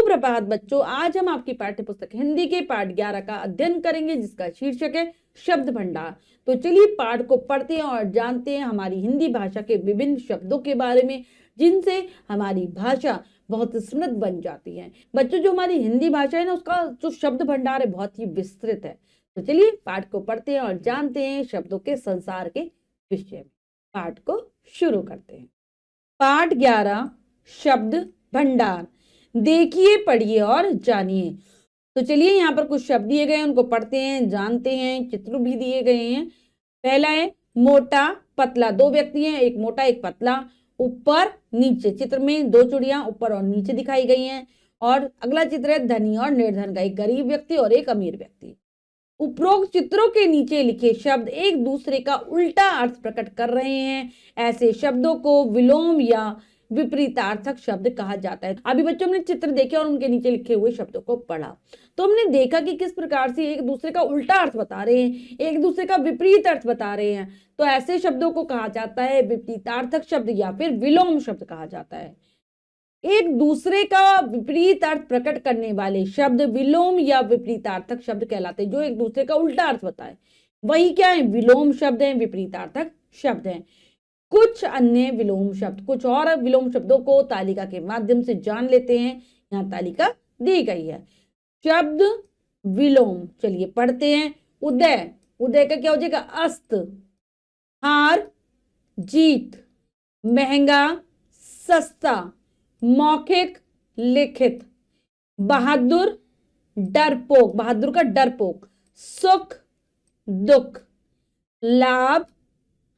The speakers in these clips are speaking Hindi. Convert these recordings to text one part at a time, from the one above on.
सुप्रभात बच्चों, आज हम आपकी पाठ्य पुस्तक हिंदी के पाठ 11 का अध्ययन करेंगे, जिसका शीर्षक है शब्द भंडार। तो चलिए पाठ को पढ़ते हैं और जानते हैं हमारी हिंदी भाषा के विभिन्न शब्दों के बारे में, जिनसे हमारी भाषा बहुत समृद्ध बन जाती है। बच्चों, जो हमारी हिंदी भाषा है ना, उसका जो शब्द भंडार है बहुत ही विस्तृत है। तो चलिए पाठ को पढ़ते हैं और जानते हैं शब्दों के संसार के विषय में। पाठ को शुरू करते हैं। पाठ 11 शब्द भंडार। देखिए, पढ़िए और जानिए। तो चलिए यहाँ पर कुछ शब्द दिए गए हैं, उनको पढ़ते हैं, जानते हैं। चित्र भी दिए गए हैं। पहला है मोटा पतला। दो व्यक्ति हैं, एक मोटा एक पतला। ऊपर नीचे चित्र में दो चूड़ियां ऊपर और नीचे दिखाई गई हैं। और अगला चित्र है धनी और निर्धन का, एक गरीब व्यक्ति और एक अमीर व्यक्ति। उपरोक्त चित्रों के नीचे लिखे शब्द एक दूसरे का उल्टा अर्थ प्रकट कर रहे हैं। ऐसे शब्दों को विलोम या विपरीतार्थक शब्द कहा जाता है। अभी बच्चों हमने चित्र देखे और उनके नीचे लिखे हुए शब्दों को पढ़ा, तो हमने देखा कि किस प्रकार से एक दूसरे का उल्टा अर्थ बता रहे हैं, एक दूसरे का विपरीत अर्थ बता रहे हैं। तो ऐसे शब्दों को कहा जाता है विपरीतार्थक शब्द या फिर विलोम शब्द कहा जाता है। एक दूसरे का विपरीत अर्थ प्रकट करने वाले शब्द विलोम या विपरीतार्थक शब्द कहलाते हैं। जो एक दूसरे का उल्टा अर्थ बताए वही क्या है, विलोम शब्द है, विपरीतार्थक शब्द है। कुछ अन्य विलोम शब्द, कुछ और विलोम शब्दों को तालिका के माध्यम से जान लेते हैं। यहाँ तालिका दी गई है। शब्द विलोम, चलिए पढ़ते हैं। उदय, उदय का क्या हो जाएगा, अस्त। हार, जीत। महंगा, सस्ता। मौखिक, लिखित। बहादुर, डरपोक, बहादुर का डरपोक। सुख, दुख। लाभ,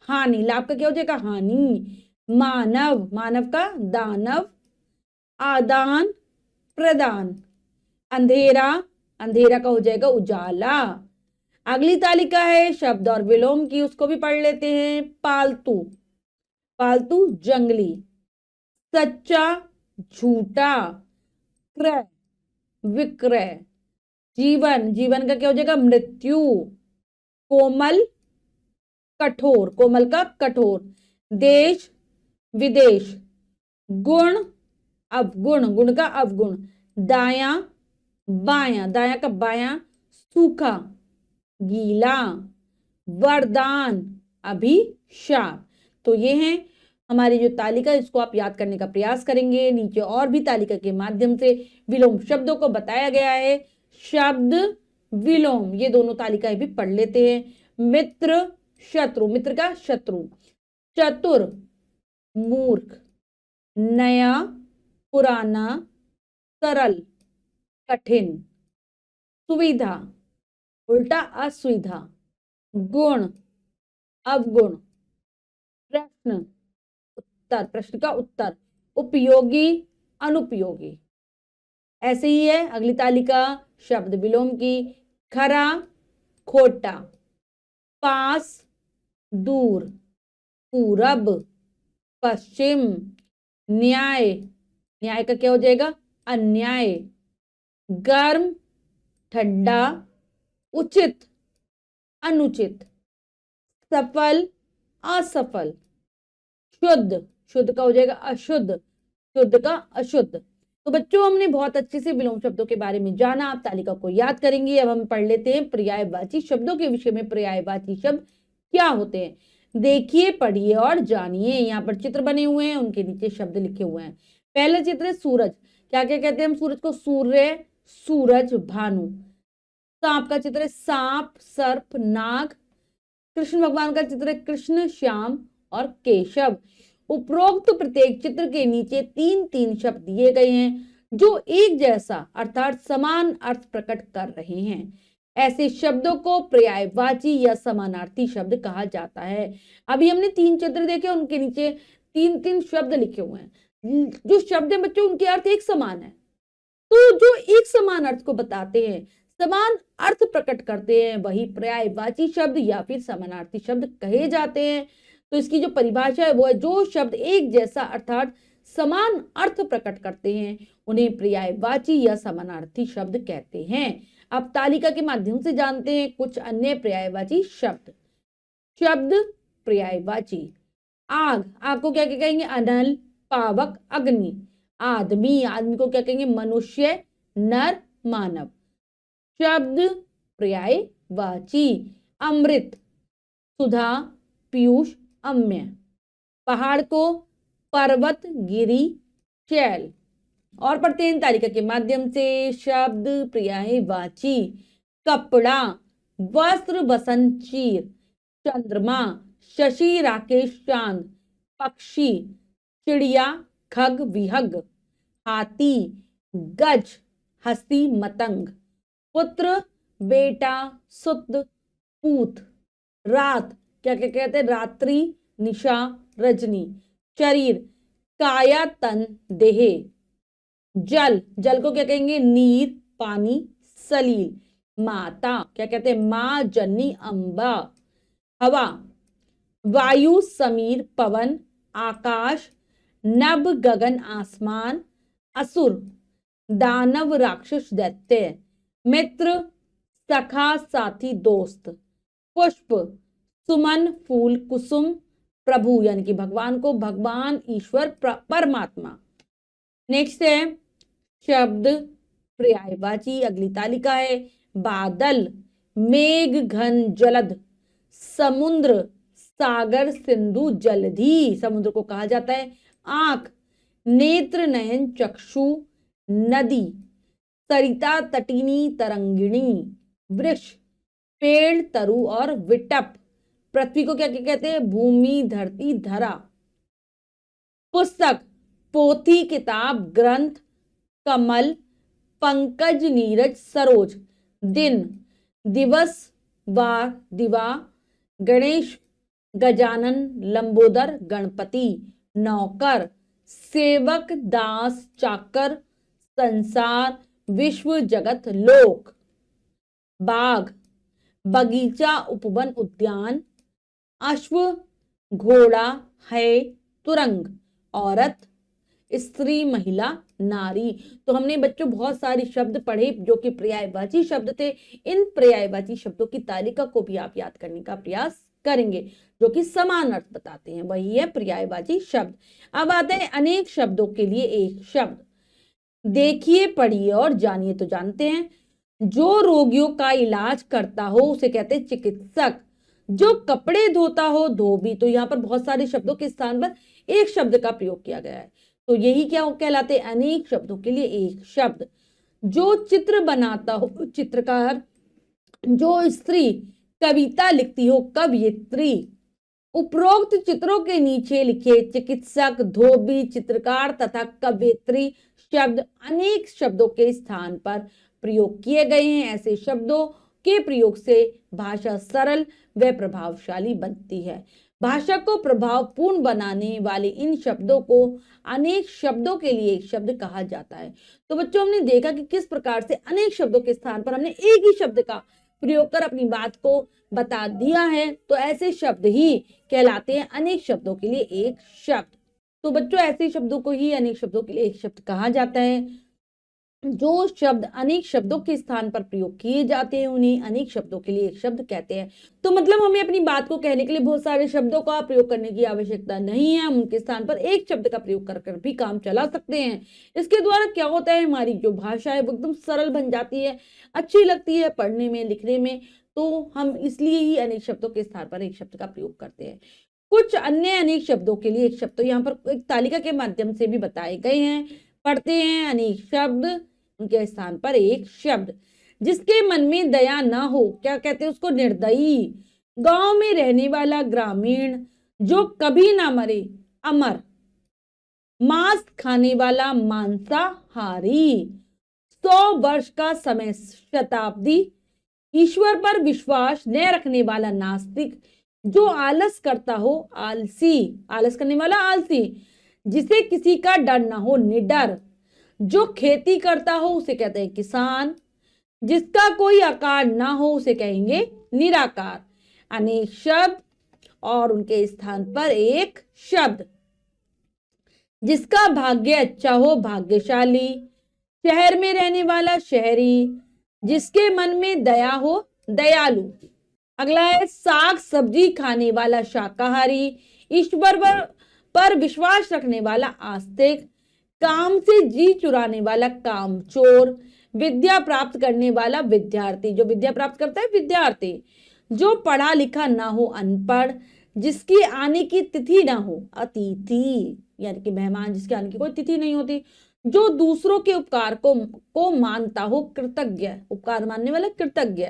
हानि, लाभ का क्या हो जाएगा, हानि। मानव, मानव का दानव। आदान प्रदान। अंधेरा, अंधेरा का हो जाएगा उजाला। अगली तालिका है शब्द और विलोम की, उसको भी पढ़ लेते हैं। पालतू, पालतू जंगली। सच्चा, झूठा। क्रय, विक्रय। जीवन, जीवन का क्या हो जाएगा, मृत्यु। कोमल, कठोर, कोमल का कठोर। देश, विदेश। गुण, अवगुण, गुण का अवगुण। दाया, बाया, दाया का बाया। सूखा, गीला। वरदान, अभिशाप। तो ये है हमारी जो तालिका, इसको आप याद करने का प्रयास करेंगे। नीचे और भी तालिका के माध्यम से विलोम शब्दों को बताया गया है। शब्द विलोम, ये दोनों तालिकाएं भी पढ़ लेते हैं। मित्र, शत्रु, मित्र का शत्रु। चतुर, मूर्ख। नया, पुराना। सरल, कठिन। सुविधा, उल्टा असुविधा। गुण, अवगुण। प्रश्न, उत्तर, प्रश्न का उत्तर। उपयोगी, अनुपयोगी। ऐसे ही है अगली तालिका शब्द विलोम की। खरा, खोटा। पास, दूर। पूरब, पश्चिम। न्याय, न्याय का क्या हो जाएगा, अन्याय। गर्म, ठंडा। उचित, अनुचित। सफल, असफल। शुद्ध, शुद्ध का हो जाएगा अशुद्ध, शुद्ध का अशुद्ध। तो बच्चों हमने बहुत अच्छे से विलोम शब्दों के बारे में जाना, आप तालिका को याद करेंगे। अब हम पढ़ लेते हैं पर्यायवाची शब्दों के विषय में। पर्यायवाची शब्द क्या होते हैं, देखिए, पढ़िए और जानिए। यहाँ पर चित्र बने हुए हैं, उनके नीचे शब्द लिखे हुए हैं। पहला चित्र है सूरज। क्या क्या कहते हैं हम सूरज को, सूर्य, सूरज, भानु। सांप का चित्र है, सांप, सर्प, नाग। कृष्ण भगवान का चित्र है, कृष्ण, श्याम और केशव। उपरोक्त प्रत्येक चित्र के नीचे तीन तीन शब्द दिए गए हैं, जो एक जैसा अर्थात समान अर्थ प्रकट कर रहे हैं। ऐसे शब्दों को पर्यायवाची या समानार्थी शब्द कहा जाता है। अभी हमने तीन चित्र देखे, उनके नीचे तीन तीन शब्द लिखे हुए हैं। जो शब्द है बच्चों, उनके अर्थ एक समान है। तो जो एक समान अर्थ को बताते हैं, समान अर्थ प्रकट करते हैं, वही पर्यायवाची शब्द या फिर समानार्थी शब्द कहे जाते हैं। तो इसकी जो परिभाषा है वो है, जो शब्द एक जैसा अर्थात समान अर्थ प्रकट करते हैं, उन्हें पर्यायवाची या समानार्थी शब्द कहते हैं। अब तालिका के माध्यम से जानते हैं कुछ अन्य पर्यायवाची शब्द। शब्द पर्यायवाची। आग, आग को क्या क्या कहेंगे, अनल, पावक, अग्नि। आदमी, आदमी को क्या कहेंगे? मनुष्य, नर, मानव। शब्द पर्यायवाची, अमृत, सुधा, पीयूष, अम्य। पहाड़ को पर्वत, गिरी, शैल। और पढ़ते हैं तालिका के माध्यम से। शब्द पर्यायवाची, कपड़ा, वस्त्र, बसंत, चीर, चंद्रमा, शशि, राकेश, चांद, पक्षी, चिड़िया, खग, विहग, हाथी, गज, हस्ती, मतंग, पुत्र, बेटा, सुत, पूत, रात, क्या क्या कहते हैं? रात्रि, निशा, रजनी, शरीर, काया, तन, देह, जल, जल को क्या कहेंगे? नीर, पानी, सलील, माता, क्या कहते हैं? माँ, जननी, अम्बा, हवा, वायु, समीर, पवन, आकाश, नभ, गगन, आसमान, असुर, दानव, राक्षस, दैत्य, मित्र, सखा, साथी, दोस्त, पुष्प, सुमन, फूल, कुसुम, प्रभु यानी कि भगवान को, भगवान, ईश्वर, परमात्मा। नेक्स्ट है शब्द पर्यायवाची, अगली तालिका है। बादल, मेघ, घन, जलद, समुद्र, सागर, सिंधु, जलधि, समुद्र को कहा जाता है। आंख, नेत्र, नयन, चक्षु, नदी, सरिता, तटिनी, तरंगिणी, वृक्ष, पेड़, तरु और विटप। पृथ्वी को क्या कहते हैं? भूमि, धरती, धरा। पुस्तक, पोथी, किताब, ग्रंथ, कमल, पंकज, नीरज, सरोज। दिन, दिवस, वार, दिवा, गणेश, गजानन, लंबोदर, गणपति। नौकर, सेवक, दास, चाकर, संसार, विश्व, जगत, लोक। बाग, बगीचा, उपवन, उद्यान, अश्व, घोड़ा, है, तुरंग। औरत, स्त्री, महिला, नारी। तो हमने बच्चों बहुत सारे शब्द पढ़े जो कि पर्यायवाची शब्द थे। इन पर्यायवाची शब्दों की तालिका को भी आप याद करने का प्रयास करेंगे जो कि समान अर्थ बताते हैं, वही है पर्यायवाची शब्द। अब आते हैं अनेक शब्दों के लिए एक शब्द। देखिए, पढ़िए और जानिए तो जानते हैं। जो रोगियों का इलाज करता हो उसे कहते हैं चिकित्सक। जो कपड़े धोता हो, धोबी। तो यहाँ पर बहुत सारे शब्दों के स्थान पर एक शब्द का प्रयोग किया गया है, तो यही क्या कहलाते हैं? अनेक शब्दों के लिए एक शब्द। जो चित्र बनाता हो, चित्रकार। जो स्त्री कविता लिखती हो, कवयित्री। उपरोक्त चित्रों के नीचे लिखे चिकित्सक, धोबी, चित्रकार तथा कवयित्री शब्द अनेक शब्दों के स्थान पर प्रयोग किए गए हैं। ऐसे शब्दों के प्रयोग से भाषा सरल व प्रभावशाली बनती है। भाषा को प्रभावपूर्ण बनाने वाले इन शब्दों को अनेक शब्दों के लिए एक शब्द कहा जाता है। तो बच्चों, हमने देखा कि किस प्रकार से अनेक शब्दों के स्थान पर हमने एक ही शब्द का प्रयोग कर अपनी बात को बता दिया है। तो ऐसे शब्द ही कहलाते हैं अनेक शब्दों के लिए एक शब्द। तो बच्चों, ऐसे शब्दों को ही अनेक शब्दों के लिए एक शब्द कहा जाता है। जो शब्द अनेक शब्दों के स्थान पर प्रयोग किए जाते हैं उन्हें अनेक शब्दों के लिए एक शब्द कहते हैं। तो मतलब हमें अपनी बात को कहने के लिए बहुत सारे शब्दों का प्रयोग करने की आवश्यकता नहीं है। हम उनके स्थान पर एक शब्द का प्रयोग कर भी काम चला सकते हैं। इसके द्वारा क्या होता है, हमारी जो भाषा है वो एकदम सरल बन जाती है, अच्छी लगती है पढ़ने में, लिखने में। तो हम इसलिए ही अनेक शब्दों के स्थान पर एक शब्द का प्रयोग करते हैं। कुछ अन्य अनेक शब्दों के लिए एक शब्द तो यहाँ पर एक तालिका के माध्यम से भी बताए गए हैं। पढ़ते हैं। अनेक शब्द, उनके स्थान पर एक शब्द। जिसके मन में दया ना हो, क्या कहते हैं उसको? निर्दयी। गांव में रहने वाला, ग्रामीण। जो कभी ना मरे, अमर। मांस खाने वाला, मांसाहारी। 100 वर्ष का समय, शताब्दी। ईश्वर पर विश्वास न रखने वाला, नास्तिक। जो आलस करता हो, आलसी। आलस करने वाला, आलसी। जिसे किसी का डर ना हो, निडर। जो खेती करता हो उसे कहते हैं किसान। जिसका कोई आकार ना हो उसे कहेंगे निराकार। अनेक शब्द और उनके स्थान पर एक शब्द। जिसका भाग्य अच्छा हो, भाग्यशाली। शहर में रहने वाला, शहरी। जिसके मन में दया हो, दयालु। अगला है साग सब्जी खाने वाला, शाकाहारी। ईश्वर पर विश्वास रखने वाला, आस्तिक। काम से जी चुराने वाला कामचोर, विद्या प्राप्त करने वाला विद्यार्थी, जो विद्या प्राप्त करता है विद्यार्थी, जो पढ़ा लिखा ना हो अनपढ़, जिसकी आने की तिथि ना हो अतिथि, यानी कि मेहमान जिसके आने की कोई तिथि नहीं होती, जो दूसरों के उपकार को मानता हो कृतज्ञ, उपकार मानने वाला कृतज्ञ।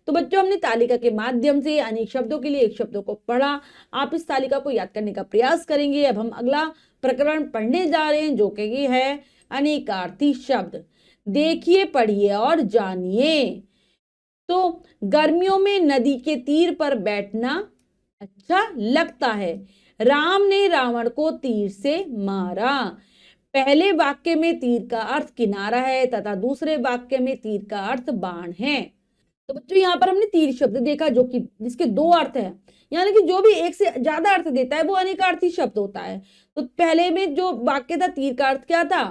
तो बच्चों हमने तालिका के माध्यम से अनेक शब्दों के लिए एक शब्दों को पढ़ा। आप इस तालिका को याद करने का प्रयास करेंगे। अब हम अगला प्रकरण पढ़ने जा रहे हैं जो कि ये है अनेकार्थी शब्द। देखिए, पढ़िए और जानिए। तो गर्मियों में नदी के तीर पर बैठना अच्छा लगता है। राम ने रावण को तीर से मारा। पहले वाक्य में तीर का अर्थ किनारा है तथा दूसरे वाक्य में तीर का अर्थ बाण है। तो बच्चों यहाँ पर हमने तीर शब्द देखा जो कि जिसके दो अर्थ है, यानी कि जो भी एक से ज्यादा अर्थ देता है वो अनेकार्थी शब्द होता है। तो पहले में जो वाक्य था तीर का अर्थ क्या था?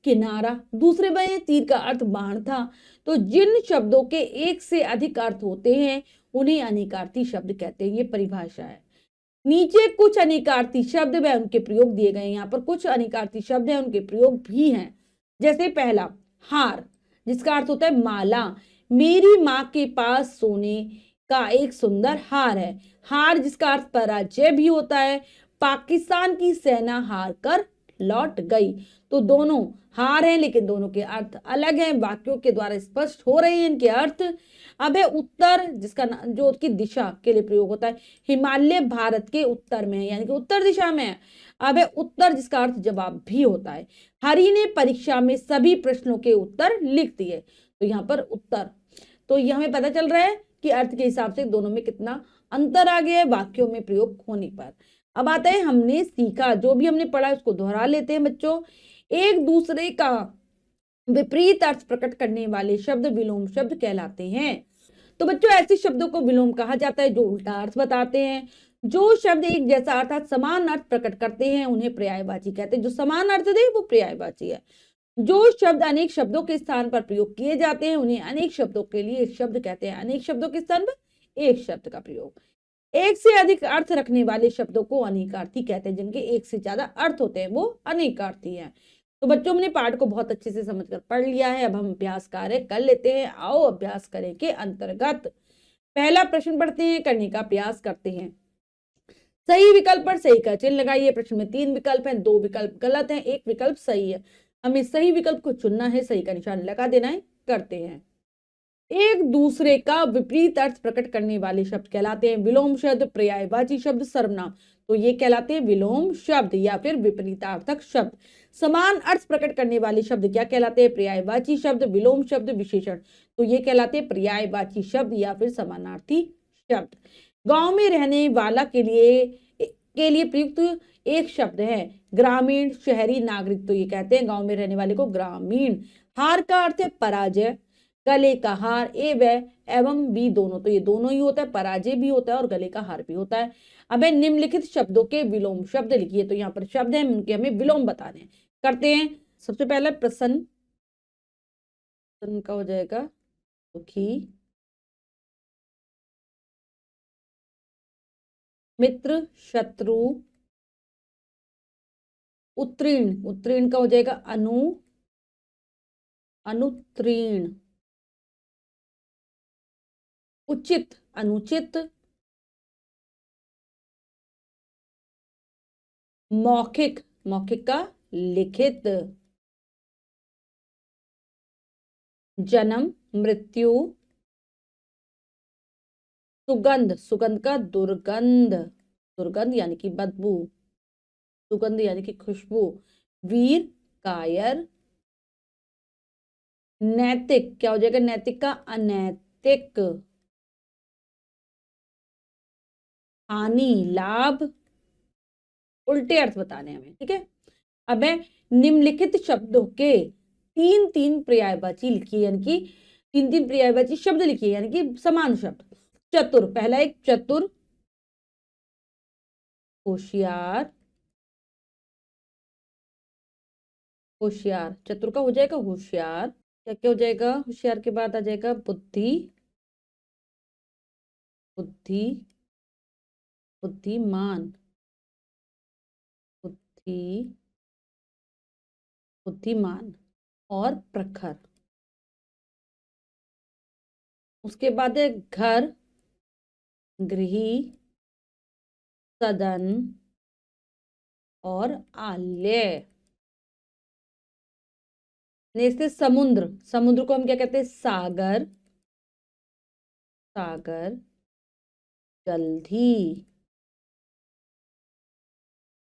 किनारा। दूसरे में तीर का अर्थ बाण था। तो जिन शब्दों के एक से अधिक अर्थ होते हैं उन्हें अनेकार्थी शब्द कहते हैं। ये परिभाषा है। नीचे कुछ अनेकार्थी शब्द व उनके प्रयोग दिए गए। यहाँ पर कुछ अनेकार्थी शब्द हैं, उनके प्रयोग भी हैं। जैसे पहला हार, जिसका अर्थ होता है माला। मेरी माँ के पास सोने का एक सुंदर हार है। हार जिसका अर्थ पराजय भी होता है। पाकिस्तान की सेना हार कर लौट गई। तो दोनों हार हैं लेकिन दोनों के अर्थ अलग हैं। वाक्यों के द्वारा स्पष्ट हो रहे हैं इनके अर्थ। अब है उत्तर, जिसका जो उसकी दिशा के लिए प्रयोग होता है। हिमालय भारत के उत्तर में है, यानी कि उत्तर दिशा में है। अब है उत्तर, जिसका अर्थ जवाब भी होता है। हरि ने परीक्षा में सभी प्रश्नों के उत्तर लिख दिए। तो यहाँ पर उत्तर, तो ये हमें पता चल रहा है कि अर्थ के हिसाब से दोनों में कितना अंतर आ गया है वाक्यों में प्रयोग होने पर। अब आता है हमने सीखा, जो भी हमने पढ़ा उसको दोहरा लेते हैं बच्चों। एक दूसरे का विपरीत अर्थ प्रकट करने वाले शब्द विलोम शब्द कहलाते हैं। तो बच्चों ऐसे शब्दों को विलोम कहा जाता है जो उल्टा अर्थ बताते हैं। जो शब्द एक जैसा अर्थात समान अर्थ प्रकट करते हैं उन्हें पर्यायवाची कहते हैं। जो समान अर्थ दे वो पर्यायवाची है। जो शब्द अनेक शब्दों के स्थान पर प्रयोग किए जाते हैं उन्हें अनेक शब्दों के लिए एक शब्द कहते हैं। अनेक शब्दों के स्थान पर एक शब्द का प्रयोग। एक से अधिक अर्थ रखने वाले शब्दों को अनेकार्थी कहते हैं। जिनके एक से ज्यादा अर्थ होते हैं वो अनेकार्थी हैं। तो बच्चों हमने पाठ को बहुत अच्छे से समझकर पढ़ लिया है। अब हम अभ्यास कार्य कर लेते हैं। आओ अभ्यास करें के अंतर्गत पहला प्रश्न पढ़ते हैं, करने का प्रयास करते हैं। सही विकल्प पर सही का चिन्ह लगाइए। प्रश्न में 3 विकल्प हैं, 2 विकल्प गलत हैं, 1 विकल्प सही है। हमें सही विकल्प को चुनना है, सही का निशान लगा देना है। करते हैं। एक दूसरे का विपरीत अर्थ प्रकट करने वाले शब्द कहलाते हैं विलोम शब्द, पर्यायवाची शब्द, सर्वनाम। तो ये कहलाते हैं विलोम शब्द या फिर विपरीतार्थक शब्द। समान अर्थ प्रकट करने वाले शब्द क्या कहलाते हैं? पर्यायवाची शब्द, विलोम शब्द, विशेषण। तो ये कहलाते हैं पर्यायवाची शब्द या फिर समानार्थी शब्द। गांव में रहने वाला के लिए प्रयुक्त एक शब्द है ग्रामीण, शहरी, नागरिक। तो ये कहते हैं गांव में रहने वाले को ग्रामीण। हार का अर्थ है पराजय। गले का हार, ए व एवं बी दोनों, तो ये दोनों ही होता है, पराजय भी होता है और गले का हार भी होता है। अब निम्नलिखित शब्दों के विलोम शब्द लिखिए। तो यहाँ पर शब्द है उनके हमें विलोम बताने हैं। करते हैं। सबसे पहला प्रसन्न, प्रसन्न का हो जाएगा सुखी। मित्र, शत्रु। उत्तीर्ण, उत्तीर्ण का हो जाएगा अनुत्तीर्ण। उचित, अनुचित। मौखिक, मौखिक का लिखित। जन्म, मृत्यु। सुगंध, सुगंध का दुर्गंध, दुर्गंध यानी कि बदबू। सुगंध यानी कि खुशबू। वीर, कायर। नैतिक क्या हो जाएगा? नैतिक का अनैतिक। हानि, लाभ। उल्टे अर्थ बताने हमें, ठीक है। अब है निम्नलिखित शब्दों के 3-3 पर्यायवाची लिखिए, यानी कि 3-3 पर्यायवाची शब्द लिखिए, यानी कि समान शब्द। चतुर, पहला एक चतुर। होशियार, होशियार। चतुर का हो जाएगा होशियार। क्या क्या हो जाएगा? होशियार के बाद आ जाएगा बुद्धि, बुद्धि, बुद्धिमान, बुद्धि, बुद्धिमान और प्रखर। उसके बाद है घर, गृह, सदन और आल्य। नेक्स्ट है समुद्र। समुद्र को हम क्या कहते हैं? सागर, सागर, जलधि,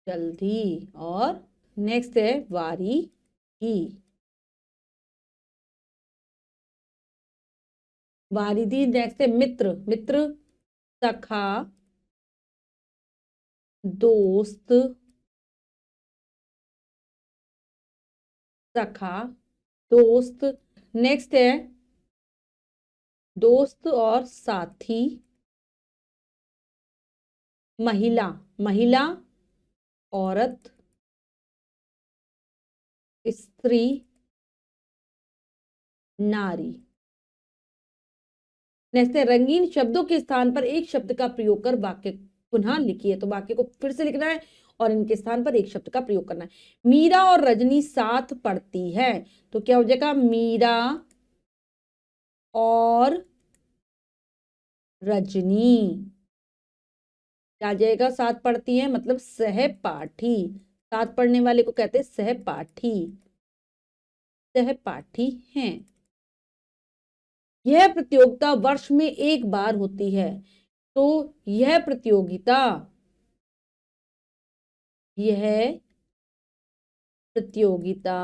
जलधि। और नेक्स्ट है वारी ही, वारिधि। नेक्स्ट है मित्र। मित्र, सखा, दोस्त, सखा, दोस्त। नेक्स्ट है दोस्त और साथी। महिला, महिला, औरत, स्त्री, नारी। नेक्स्ट है रंगीन शब्दों के स्थान पर एक शब्द का प्रयोग कर वाक्य पुनः लिखिए। तो वाक्य को फिर से लिखना है और इनके स्थान पर एक शब्द का प्रयोग करना है। मीरा और रजनी साथ पढ़ती है। तो क्या हो जाएगा? मीरा और रजनी क्या जाएगा? साथ पढ़ती है मतलब सहपाठी। साथ पढ़ने वाले को कहते हैं सहपाठी, सहपाठी हैं। यह प्रतियोगिता वर्ष में एक बार होती है। तो यह प्रतियोगिता, यह प्रतियोगिता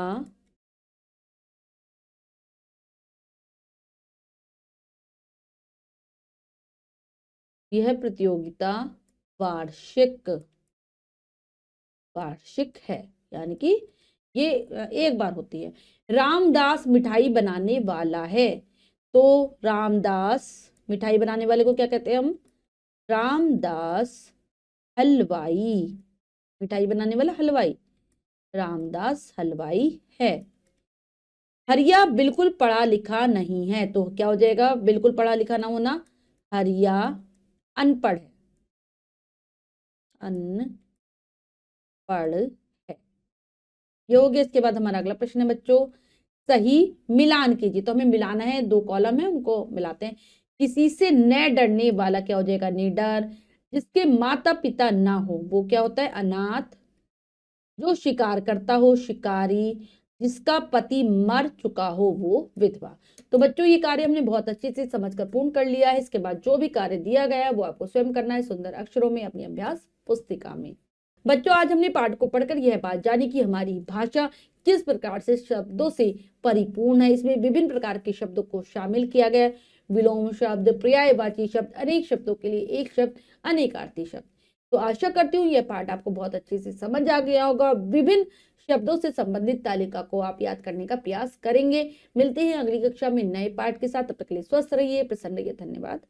यह प्रतियोगिता वार्षिक, वार्षिक है, यानी कि ये एक बार होती है। रामदास मिठाई बनाने वाला है। तो रामदास, मिठाई बनाने वाले को क्या कहते हैं हम? रामदास हलवाई, मिठाई बनाने वाला हलवाई, रामदास हलवाई है। हरिया बिल्कुल पढ़ा लिखा नहीं है। तो क्या हो जाएगा? बिल्कुल पढ़ा लिखा ना होना, हरिया अनपढ़ है, अनपढ़ है। ये हो गया। इसके बाद हमारा अगला प्रश्न है बच्चों, सही मिलान कीजिए। तो हमें मिलाना है, दो कॉलम है उनको मिलाते हैं। किसी से न डरने वाला क्या हो जाएगा? निडर। जिसके माता पिता ना हो वो क्या होता है? अनाथ। जो शिकार करता हो शिकारी। जिसका पति मर चुका हो वो विधवा। तो बच्चों ये कार्य हमने बहुत अच्छे से समझकर पूर्ण कर लिया है। इसके बाद जो भी कार्य दिया गया है वो आपको स्वयं करना है सुंदर अक्षरों में अपनी अभ्यास पुस्तिका में। बच्चों आज हमने पाठ को पढ़कर यह बात जानी कि हमारी भाषा किस प्रकार से शब्दों से परिपूर्ण है। इसमें विभिन्न प्रकार के शब्दों को शामिल किया गया। विलोम शब्द, पर्यायवाची शब्द, अनेक शब्दों के लिए एक शब्द, अनेकार्थी शब्द। तो आशा करती हूँ यह पाठ आपको बहुत अच्छे से समझ आ गया होगा। विभिन्न शब्दों से संबंधित तालिका को आप याद करने का प्रयास करेंगे। मिलते हैं अगली कक्षा में नए पाठ के साथ। तब तक के लिए स्वस्थ रहिए, प्रसन्न रहिए। धन्यवाद।